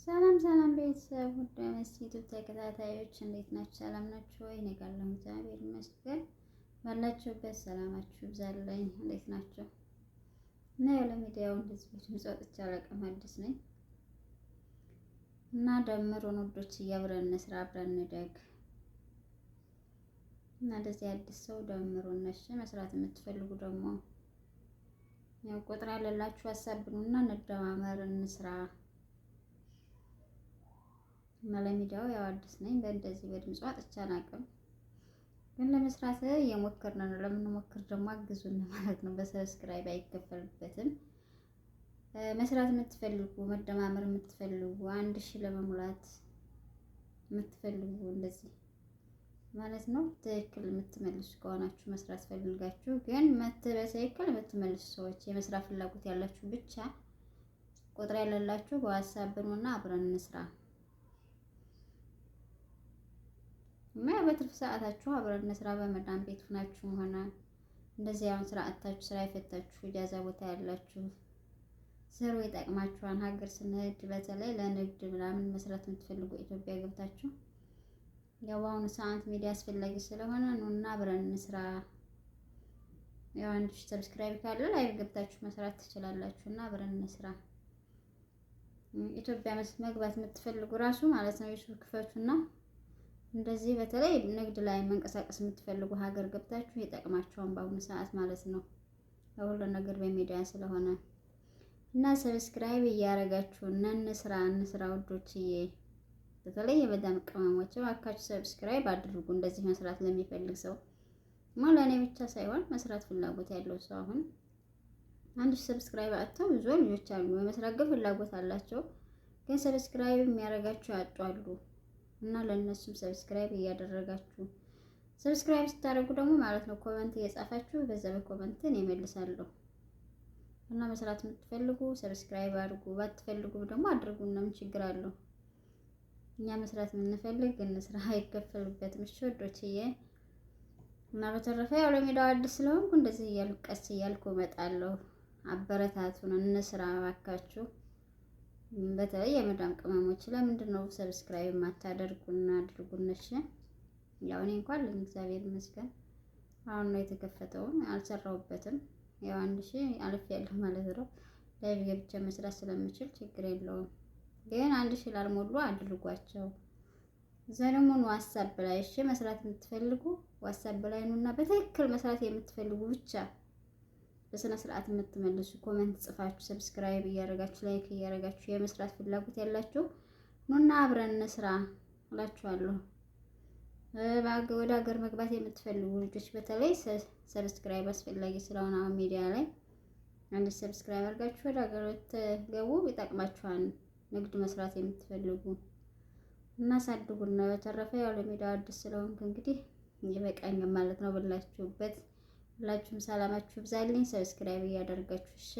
ሰላም ቤተሰብ ወደ መስጂዱ ተከታታዮች እንዴት ናችሁ? ሰላም ናችሁ ወይ? እኔ ጋር እግዚአብሔር ይመስገን። ባላችሁበት ሰላማችሁ ይብዛልኝ። እንዴት ናችሁ? እና ያለ ሚዲያው እንደዚህ ድምጽ ወጥቼ አላውቅም። አዲስ ነኝ እና ደምሩን ወዶች አብረን እንስራ፣ አብረን እንደግ እና እንደዚህ አዲስ ሰው ደምሩን ነሽ መስራት የምትፈልጉ ደግሞ ያው ቁጥር ያለላችሁ አሳብኑና እንደማመር እንስራ። ለሚዲያው ያው አዲስ ነኝ። በእንደዚህ በድምጽ ወጥቼ አላውቅም፣ ግን ለመስራት እየሞከርን ነው። ለምንሞክር ደግሞ አግዙን ማለት ነው። በሰብስክራይብ አይከፈልበትም። መስራት የምትፈልጉ መደማመር የምትፈልጉ 1000 ለመሙላት የምትፈልጉ እንደዚህ ማለት ነው። ትክክል የምትመልሱ ከሆናችሁ መስራት ፈልጋችሁ ግን በትክክል የምትመልሱ ሰዎች የመስራት ፍላጎት ያላችሁ ብቻ ቁጥር ያለላችሁ በዋትስአፕ ነውና አብረን እንስራ። እና በትርፍ ሰዓታችሁ አብረን እንስራ። በመዳም ቤት ሆናችሁ ሆነ እንደዚህ አሁን ስራ አጣችሁ ስራ ይፈታችሁ ኢጃዛ ቦታ ያላችሁ ስሩ፣ ይጠቅማችኋል። ሀገር ስንሄድ በተለይ ለንግድ ምናምን መስራት የምትፈልጉ ኢትዮጵያ ገብታችሁ ያው በአሁኑ ሰዓት ሚዲያ አስፈላጊ ስለሆነ ነውና አብረን እንስራ። ያው 1000 ሰብስክራይብ ካለ ላይቭ ገብታችሁ መስራት ትችላላችሁና አብረን እንስራ። ኢትዮጵያ መግባት የምትፈልጉ ራሱ ማለት ነው የሱቅ ክፈቱና እንደዚህ በተለይ ንግድ ላይ መንቀሳቀስ የምትፈልጉ ሀገር ገብታችሁ ይጠቅማችኋል በአሁኑ ሰዓት ማለት ነው። ለሁሉ ነገር በሚዲያ ስለሆነ እና ሰብስክራይብ እያደረጋችሁ እንስራ ወዶችዬ። በተለይ የመዳም ቅመሞች እባካችሁ ሰብስክራይብ አድርጉ። እንደዚህ መስራት ለሚፈልግ ሰው ማለት ለኔ ብቻ ሳይሆን መስራት ፍላጎት ያለው ሰው አሁን 1000 ሰብስክራይብ አጥተው ብዙ ልጆች አሉ የመስራት ፍላጎት አላቸው፣ ግን ሰብስክራይብ የሚያደርጋቸው ያጧሉ። እና ለነሱም ሰብስክራይብ እያደረጋችሁ ሰብስክራይብ ስታደርጉ ደግሞ ማለት ነው ኮሜንት እየጻፋችሁ በዛ በኮሜንትን ይመልሳለሁ። እና መስራት የምትፈልጉ ሰብስክራይብ አድርጉ፣ ባትፈልጉ ደግሞ አድርጉ። ምንም ችግር አለው። እኛ መስራት የምንፈልግ እንስራ፣ አይከፈልበትም። እሺ ወዶችዬ። እና በተረፈ ያው ለሚዲያው አዲስ ስለሆንኩ እንደዚህ እያልኩ ቀስ እያልኩ እመጣለሁ። አበረታቱን፣ እንስራ እባካችሁ። በተለይ የመዳም ቅመሞች ለምንድን ነው ሰብስክራይብ ማታደርጉና አድርጉን? እሺ ያው እኔ እንኳን ለእግዚአብሔር ይመስገን አሁን ነው የተከፈተው፣ አልሰራሁበትም። ያው 1000 አልፌያለሁ ማለት ነው። ላይቭ ገብቼ መስራት ስለምችል ችግር የለውም። ግን 1000 ላልሞሉ አድርጓቸው። ዘረሙ ነው ዋትስአፕ ላይ እሺ መስራት የምትፈልጉ ዋትስአፕ ላይ ነውና በትክክል መስራት የምትፈልጉ ብቻ በስነ ስርዓት የምትመልሱ ኮሜንት ጽፋችሁ ሰብስክራይብ እያደረጋችሁ ላይክ እያደረጋችሁ የመስራት ፍላጎት ያላችሁ ኑና አብረን እንስራ እላችኋለሁ። ወደ ሀገር መግባት የምትፈልጉ ልጆች በተለይ ሰብስክራይብ አስፈላጊ ስለሆነ አሁን ሚዲያ ላይ አንድ ሰብስክራይብ አድርጋችሁ ወደ ሀገር ትገቡ ይጠቅማችኋል። ንግድ መስራት የምትፈልጉ እና ሳድጉና በተረፈ ያው ለሚዲያው አዲስ ስለሆንኩ እንግዲህ ይበቃኛል ማለት ነው። ብላችሁበት ሁላችሁም ሰላማችሁ ይብዛልኝ። ሰብስክራይብ እያደረጋችሁ እሺ።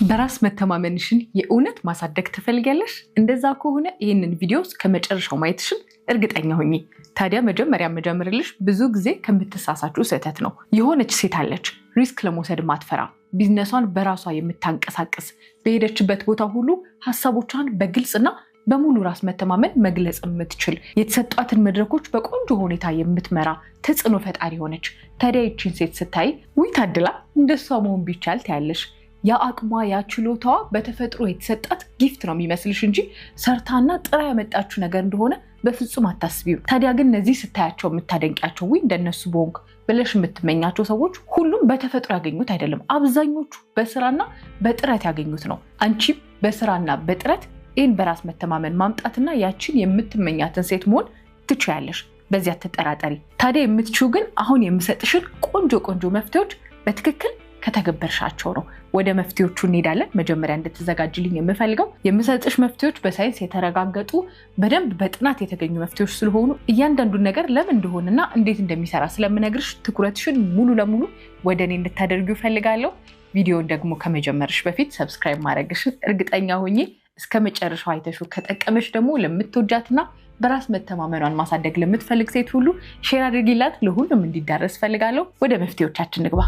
በራስ መተማመንሽን የእውነት ማሳደግ ትፈልጊያለሽ? እንደዛ ከሆነ ይህንን ቪዲዮ ከመጨረሻው ማየትሽን እርግጠኛ ሆኚ። ታዲያ መጀመሪያ መጀመርልሽ ብዙ ጊዜ ከምትሳሳችሁ ስህተት ነው። የሆነች ሴት አለች ሪስክ ለመውሰድ ማትፈራ፣ ቢዝነሷን በራሷ የምታንቀሳቅስ፣ በሄደችበት ቦታ ሁሉ ሀሳቦቿን በግልጽና በሙሉ ራስ መተማመን መግለጽ የምትችል፣ የተሰጧትን መድረኮች በቆንጆ ሁኔታ የምትመራ ተጽዕኖ ፈጣሪ ሆነች። ታዲያ ይህችን ሴት ስታይ ውይ ታድላ እንደሷ መሆን ቢቻል ታያለሽ። ያ አቅሟ ያ ችሎታዋ በተፈጥሮ የተሰጣት ጊፍት ነው የሚመስልሽ እንጂ ሰርታና ጥራ ያመጣችው ነገር እንደሆነ በፍጹም አታስቢው። ታዲያ ግን እነዚህ ስታያቸው የምታደንቂያቸው ውይ እንደነሱ በሆንክ ብለሽ የምትመኛቸው ሰዎች ሁሉም በተፈጥሮ ያገኙት አይደለም። አብዛኞቹ በስራና በጥረት ያገኙት ነው። አንቺም በስራና በጥረት ይህን በራስ መተማመን ማምጣትና ያችን የምትመኛትን ሴት መሆን ትችያለሽ። በዚያ ተጠራጠሪ። ታዲያ የምትችው ግን አሁን የምሰጥሽን ቆንጆ መፍትሄዎች በትክክል ከተገበርሻቸው ነው። ወደ መፍትሄዎቹ እንሄዳለን። መጀመሪያ እንድትዘጋጅልኝ የምፈልገው የምሰጥሽ መፍትሄዎች በሳይንስ የተረጋገጡ በደንብ በጥናት የተገኙ መፍትሄዎች ስለሆኑ እያንዳንዱን ነገር ለምን እንደሆነና እንዴት እንደሚሰራ ስለምነግርሽ ትኩረትሽን ሙሉ ለሙሉ ወደ እኔ እንድታደርጊው ፈልጋለሁ። ቪዲዮውን ደግሞ ከመጀመርሽ በፊት ሰብስክራይብ ማድረግሽን እርግጠኛ ሆኜ እስከ መጨረሻው አይተሽው ከጠቀመሽ ደግሞ ለምትወጃትና በራስ መተማመኗን ማሳደግ ለምትፈልግ ሴት ሁሉ ሼር አድርጊላት፣ ለሁሉም እንዲዳረስ ፈልጋለሁ። ወደ መፍትሄዎቻችን ንግባ።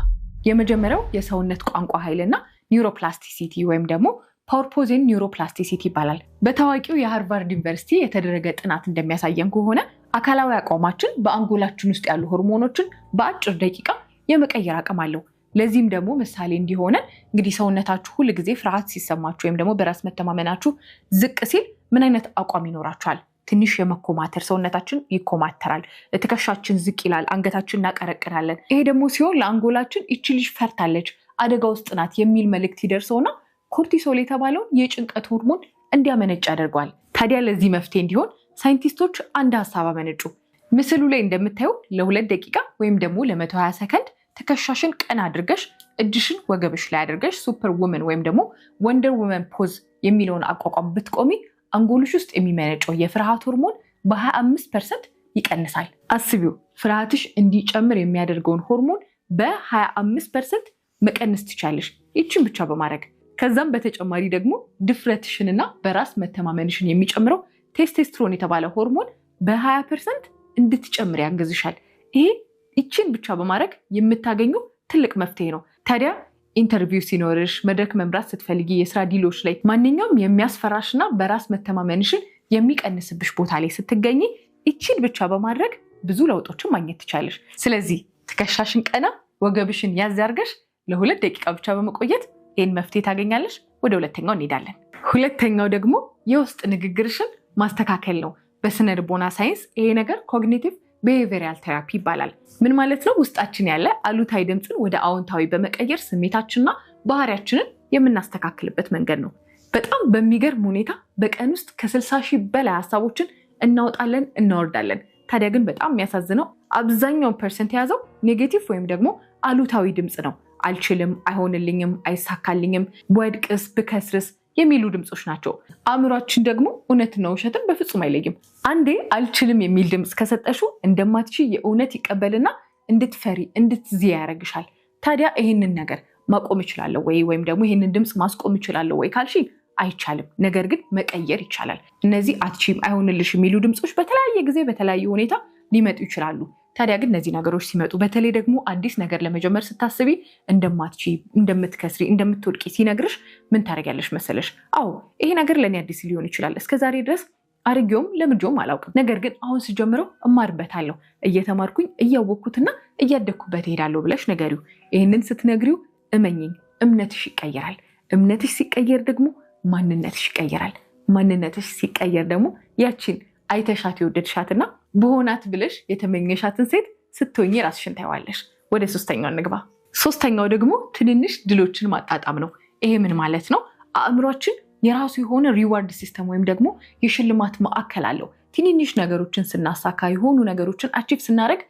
የመጀመሪያው የሰውነት ቋንቋ ኃይልና ኒውሮፕላስቲሲቲ ወይም ደግሞ ፓውርፖዜን ኒውሮፕላስቲሲቲ ይባላል። በታዋቂው የሃርቫርድ ዩኒቨርሲቲ የተደረገ ጥናት እንደሚያሳየን ከሆነ አካላዊ አቋማችን በአንጎላችን ውስጥ ያሉ ሆርሞኖችን በአጭር ደቂቃ የመቀየር አቅም አለው። ለዚህም ደግሞ ምሳሌ እንዲሆነ እንግዲህ ሰውነታችሁ ሁል ጊዜ ፍርሃት ሲሰማችሁ ወይም ደግሞ በራስ መተማመናችሁ ዝቅ ሲል ምን አይነት አቋም ይኖራችኋል? ትንሽ የመኮማተር ሰውነታችን ይኮማተራል፣ ትከሻችን ዝቅ ይላል፣ አንገታችን እናቀረቅራለን። ይሄ ደግሞ ሲሆን ለአንጎላችን ይቺ ልጅ ፈርታለች፣ አደጋ ውስጥ ናት የሚል መልእክት ይደርሰውና ኮርቲሶል የተባለውን የጭንቀት ሆርሞን እንዲያመነጭ ያደርገዋል። ታዲያ ለዚህ መፍትሄ እንዲሆን ሳይንቲስቶች አንድ ሀሳብ አመነጩ። ምስሉ ላይ እንደምታዩ ለ2 ደቂቃ ወይም ደግሞ ለ120 ሰከንድ ትከሻሽን ቀና አድርገሽ እጅሽን ወገብሽ ላይ አድርገሽ ሱፐር ውመን ወይም ደግሞ ወንደር ውመን ፖዝ የሚለውን አቋቋም ብትቆሚ አንጎልሽ ውስጥ የሚመነጨው የፍርሃት ሆርሞን በ25% ይቀንሳል። አስቢው፣ ፍርሃትሽ እንዲጨምር የሚያደርገውን ሆርሞን በ25% መቀነስ ትቻለሽ፣ ይችን ብቻ በማድረግ። ከዛም በተጨማሪ ደግሞ ድፍረትሽንና በራስ መተማመንሽን የሚጨምረው ቴስቴስትሮን የተባለ ሆርሞን በ20% እንድትጨምር ያግዝሻል። ይሄ ይችን ብቻ በማድረግ የምታገኙ ትልቅ መፍትሄ ነው። ታዲያ ኢንተርቪው ሲኖርሽ፣ መድረክ መምራት ስትፈልጊ፣ የስራ ዲሎች ላይ ማንኛውም የሚያስፈራሽና በራስ መተማመንሽን የሚቀንስብሽ ቦታ ላይ ስትገኝ ይችን ብቻ በማድረግ ብዙ ለውጦችን ማግኘት ትቻለሽ። ስለዚህ ትከሻሽን ቀና፣ ወገብሽን ያዝ አድርገሽ ለ2 ደቂቃ ብቻ በመቆየት ይህን መፍትሄ ታገኛለሽ። ወደ ሁለተኛው እንሄዳለን። ሁለተኛው ደግሞ የውስጥ ንግግርሽን ማስተካከል ነው። በስነ ልቦና ሳይንስ ይሄ ነገር ኮግኒቲቭ ቢሄቪየራል ቴራፒ ይባላል። ምን ማለት ነው? ውስጣችን ያለ አሉታዊ ድምፅን ወደ አዎንታዊ በመቀየር ስሜታችንና ባህሪያችንን የምናስተካክልበት መንገድ ነው። በጣም በሚገርም ሁኔታ በቀን ውስጥ ከ60,000 በላይ ሀሳቦችን እናወጣለን፣ እናወርዳለን። ታዲያ ግን በጣም የሚያሳዝነው አብዛኛውን ፐርሰንት የያዘው ኔጌቲቭ ወይም ደግሞ አሉታዊ ድምፅ ነው። አልችልም፣ አይሆንልኝም፣ አይሳካልኝም፣ ወድቅስ፣ ብከስርስ የሚሉ ድምፆች ናቸው። አእምሯችን ደግሞ እውነትና ውሸትን በፍጹም አይለይም። አንዴ አልችልም የሚል ድምፅ ከሰጠሽው እንደማትችይ የእውነት ይቀበልና እንድትፈሪ፣ እንድትዝያ ያደርግሻል። ታዲያ ይህንን ነገር ማቆም እችላለሁ ወይ ወይም ደግሞ ይህንን ድምፅ ማስቆም እችላለሁ ወይ ካልሽ አይቻልም። ነገር ግን መቀየር ይቻላል። እነዚህ አትችይም፣ አይሆንልሽ የሚሉ ድምፆች በተለያየ ጊዜ በተለያየ ሁኔታ ሊመጡ ይችላሉ። ታዲያ ግን እነዚህ ነገሮች ሲመጡ በተለይ ደግሞ አዲስ ነገር ለመጀመር ስታስቢ እንደማትችይ፣ እንደምትከስሪ፣ እንደምትወድቂ ሲነግርሽ ምን ታደርጊያለሽ መሰለሽ? አዎ ይሄ ነገር ለእኔ አዲስ ሊሆን ይችላል፣ እስከዛሬ ድረስ አድርጌውም ለምጄውም አላውቅም። ነገር ግን አሁን ስጀምረው እማርበታለሁ፣ እየተማርኩኝ እያወቅኩትና እያደግኩበት እሄዳለሁ ብለሽ ነገሪው። ይህንን ስትነግሪው እመኝኝ እምነትሽ ይቀየራል። እምነትሽ ሲቀየር ደግሞ ማንነትሽ ይቀየራል። ማንነትሽ ሲቀየር ደግሞ ያችን አይተሻት የወደድሻትና በሆናት ብለሽ የተመኘሻትን ሴት ስትሆኚ ራስሽን ታይዋለሽ። ወደ ሶስተኛው እንግባ። ሶስተኛው ደግሞ ትንንሽ ድሎችን ማጣጣም ነው። ይሄ ምን ማለት ነው? አእምሯችን የራሱ የሆነ ሪዋርድ ሲስተም ወይም ደግሞ የሽልማት ማዕከል አለው። ትንንሽ ነገሮችን ስናሳካ፣ የሆኑ ነገሮችን አቺቭ ስናደርግ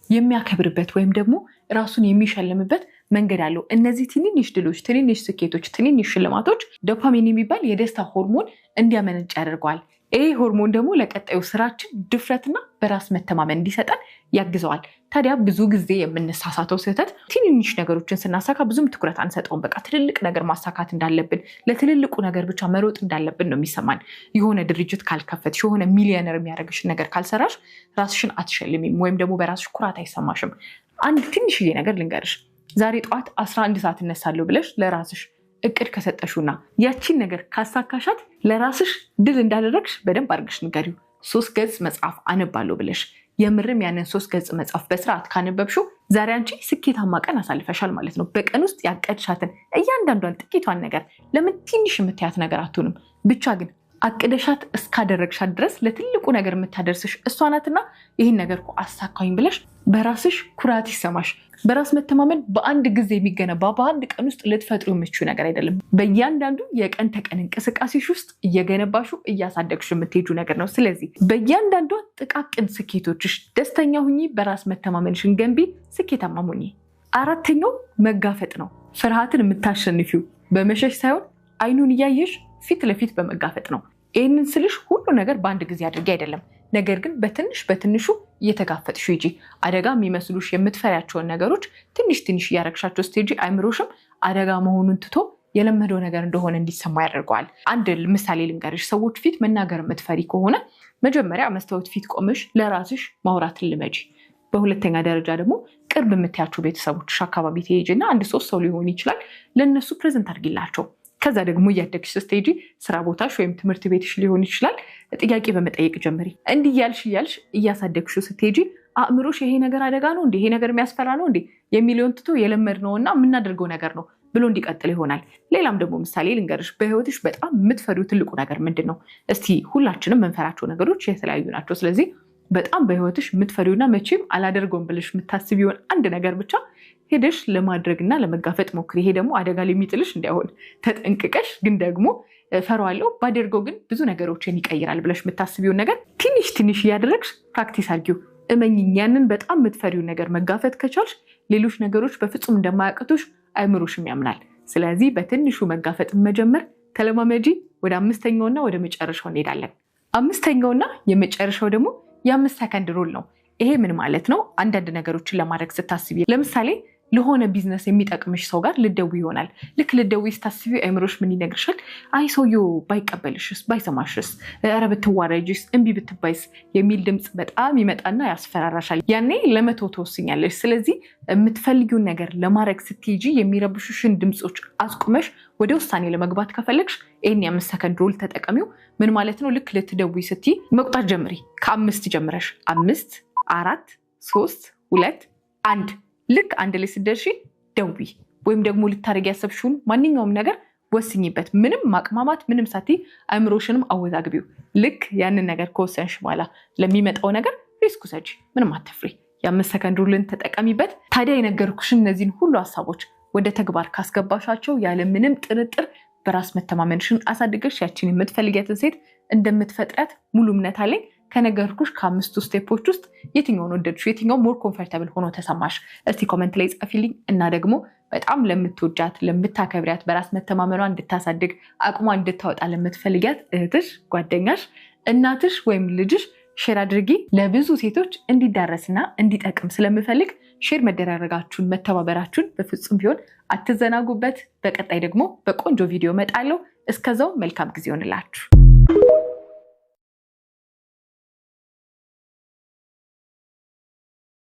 የሚያከብርበት ወይም ደግሞ ራሱን የሚሸልምበት መንገድ አለው። እነዚህ ትንንሽ ድሎች፣ ትንንሽ ስኬቶች፣ ትንንሽ ሽልማቶች ዶፓሚን የሚባል የደስታ ሆርሞን እንዲያመነጭ ያደርገዋል። ይህ ሆርሞን ደግሞ ለቀጣዩ ስራችን ድፍረትና በራስ መተማመን እንዲሰጠን ያግዘዋል። ታዲያ ብዙ ጊዜ የምንሳሳተው ስህተት ትንንሽ ነገሮችን ስናሳካ ብዙም ትኩረት አንሰጠውም። በቃ ትልልቅ ነገር ማሳካት እንዳለብን፣ ለትልልቁ ነገር ብቻ መሮጥ እንዳለብን ነው የሚሰማን። የሆነ ድርጅት ካልከፈትሽ፣ የሆነ ሚሊዮነር የሚያደርግሽን ነገር ካልሰራሽ ራስሽን አትሸልሚም ወይም ደግሞ በራስሽ ኩራት አይሰማሽም። አንድ ትንሽዬ ነገር ልንገርሽ። ዛሬ ጠዋት 11 ሰዓት እነሳለሁ ብለሽ ለራስሽ እቅድ ከሰጠሽውና ያቺን ነገር ካሳካሻት ለራስሽ ድል እንዳደረግሽ በደንብ አድርገሽ ንገሪው። 3 ገጽ መጽሐፍ አነባለሁ ብለሽ የምርም ያንን 3 ገጽ መጽሐፍ በስርዓት ካነበብሽው ዛሬ አንቺ ስኬታማ ቀን አሳልፈሻል ማለት ነው። በቀን ውስጥ ያቀድሻትን እያንዳንዷን ጥቂቷን ነገር ለምን ትንሽ የምትያት ነገር አትሆንም? ብቻ ግን አቅደሻት እስካደረግሻት ድረስ ለትልቁ ነገር የምታደርስሽ እሷ ናትና ይህን ነገር እኮ አሳካኝ ብለሽ በራስሽ ኩራት ይሰማሽ። በራስ መተማመን በአንድ ጊዜ የሚገነባ በአንድ ቀን ውስጥ ልትፈጥሩ የምትችው ነገር አይደለም። በእያንዳንዱ የቀን ተቀን እንቅስቃሴሽ ውስጥ እየገነባሹ እያሳደግሽ የምትሄጁ ነገር ነው። ስለዚህ በእያንዳንዷ ጥቃቅን ስኬቶችሽ ደስተኛ ሁኚ፣ በራስ መተማመንሽን ገንቢ፣ ስኬታማ ሁኚ። አራተኛው መጋፈጥ ነው። ፍርሃትን የምታሸንፊው በመሸሽ ሳይሆን አይኑን እያየሽ ፊት ለፊት በመጋፈጥ ነው። ይህንን ስልሽ ሁሉ ነገር በአንድ ጊዜ አድርጌ አይደለም፣ ነገር ግን በትንሽ በትንሹ እየተጋፈጥሽ ሂጂ። አደጋ የሚመስሉሽ የምትፈሪያቸውን ነገሮች ትንሽ ትንሽ እያረግሻቸው ስትሄጂ አይምሮሽም አደጋ መሆኑን ትቶ የለመደው ነገር እንደሆነ እንዲሰማ ያደርገዋል። አንድ ምሳሌ ልንገርሽ። ሰዎች ፊት መናገር የምትፈሪ ከሆነ መጀመሪያ መስታወት ፊት ቆመሽ ለራስሽ ማውራትን ልመጂ። በሁለተኛ ደረጃ ደግሞ ቅርብ የምታያቸው ቤተሰቦችሽ አካባቢ ትሄጂና 1-3 ሰው ሊሆን ይችላል፣ ለእነሱ ፕሬዘንት አድርጊላቸው። ከዛ ደግሞ እያደግሽ ስትሄጂ ስራ ቦታሽ ወይም ትምህርት ቤትሽ ሊሆን ይችላል ጥያቄ በመጠየቅ ጀምሪ። እንዲህ እያልሽ እያሳደግሽው ስትሄጂ አእምሮሽ ይሄ ነገር አደጋ ነው እንዴ፣ ይሄ ነገር የሚያስፈራ ነው እንዴ የሚለውን ትቶ የለመድነውና የምናደርገው ነገር ነው ብሎ እንዲቀጥል ይሆናል። ሌላም ደግሞ ምሳሌ ልንገርሽ። በህይወትሽ በጣም የምትፈሪው ትልቁ ነገር ምንድን ነው? እስቲ ሁላችንም የምንፈራቸው ነገሮች የተለያዩ ናቸው። ስለዚህ በጣም በህይወትሽ የምትፈሪውና መቼም አላደርገውም ብለሽ የምታስቢውን አንድ ነገር ብቻ ሄደሽ ለማድረግና ለመጋፈጥ ሞክሪ። ይሄ ደግሞ አደጋ ሊጥልሽ እንዳይሆን ተጠንቅቀሽ፣ ግን ደግሞ ፈራዋለሁ ባደርገው ግን ብዙ ነገሮችን ይቀይራል ብለሽ የምታስቢውን ነገር ትንሽ እያደረግሽ ፕራክቲስ አድርጊው። እመኝኝ፣ ያንን በጣም የምትፈሪውን ነገር መጋፈጥ ከቻልሽ ሌሎች ነገሮች በፍጹም እንደማያቅቱሽ አይምሮሽም ያምናል። ስለዚህ በትንሹ መጋፈጥ መጀመር ተለማመጂ። ወደ 5ኛውና ወደ መጨረሻው እንሄዳለን። 5ኛውና የመጨረሻው ደግሞ የ5 ሰከንድ ሩል ነው። ይሄ ምን ማለት ነው? አንዳንድ ነገሮችን ለማድረግ ስታስቢ፣ ለምሳሌ ለሆነ ቢዝነስ የሚጠቅምሽ ሰው ጋር ልደውይ ይሆናል። ልክ ልደውይ ስታስቢ አይምሮሽ ምን ይነግርሻል? አይ ሰውየው ባይቀበልሽስ፣ ባይሰማሽስ፣ ኧረ ብትዋረጅስ፣ እምቢ ብትባይስ የሚል ድምፅ በጣም ይመጣና ያስፈራራሻል። ያኔ ለመተው ትወስኛለሽ። ስለዚህ የምትፈልጊውን ነገር ለማድረግ ስትሄጂ የሚረብሹሽን ድምፆች አስቁመሽ ወደ ውሳኔ ለመግባት ከፈለግሽ ይህን የ5 ሰከንድ ሩል ተጠቀሚው። ምን ማለት ነው? ልክ ልትደውይ ስትይ መቁጠር ጀምሪ። ከ5 ጀምረሽ 5፣ 4፣ 3፣ 2፣ 1 ልክ 1 ላይ ስትደርሺ ደውይ። ወይም ደግሞ ልታደርጊ ያሰብሽውን ማንኛውም ነገር ወስኝበት። ምንም ማቅማማት ምንም ሳትይ አእምሮሽንም አወዛግቢው። ልክ ያንን ነገር ከወሰንሽ በኋላ ለሚመጣው ነገር ሪስክ ውሰጂ። ምንም አትፍሪ። የ5 ሰከንድ ሩልን ተጠቀሚበት። ታዲያ የነገርኩሽን እነዚህን ሁሉ ሀሳቦች ወደ ተግባር ካስገባሻቸው ያለ ምንም ጥርጥር በራስ መተማመንሽን አሳድገሽ ያችን የምትፈልጊያትን ሴት እንደምትፈጥሪያት ሙሉ እምነት አለኝ። ከነገርኩሽ ከ5ቱ ስቴፖች ውስጥ የትኛውን ወደድሽ? የትኛው ሞር ኮምፈርታብል ሆኖ ተሰማሽ? እስቲ ኮመንት ላይ ጻፊልኝ። እና ደግሞ በጣም ለምትወጃት፣ ለምታከብሪያት፣ በራስ መተማመኗ እንድታሳድግ አቅሟ እንድታወጣ ለምትፈልጊያት እህትሽ፣ ጓደኛሽ፣ እናትሽ ወይም ልጅሽ ሼር አድርጊ። ለብዙ ሴቶች እንዲዳረስና እንዲጠቅም ስለምፈልግ ሼር መደራረጋችሁን፣ መተባበራችሁን በፍጹም ቢሆን አትዘናጉበት። በቀጣይ ደግሞ በቆንጆ ቪዲዮ እመጣለሁ። እስከዛው መልካም ጊዜ ይሆንላችሁ።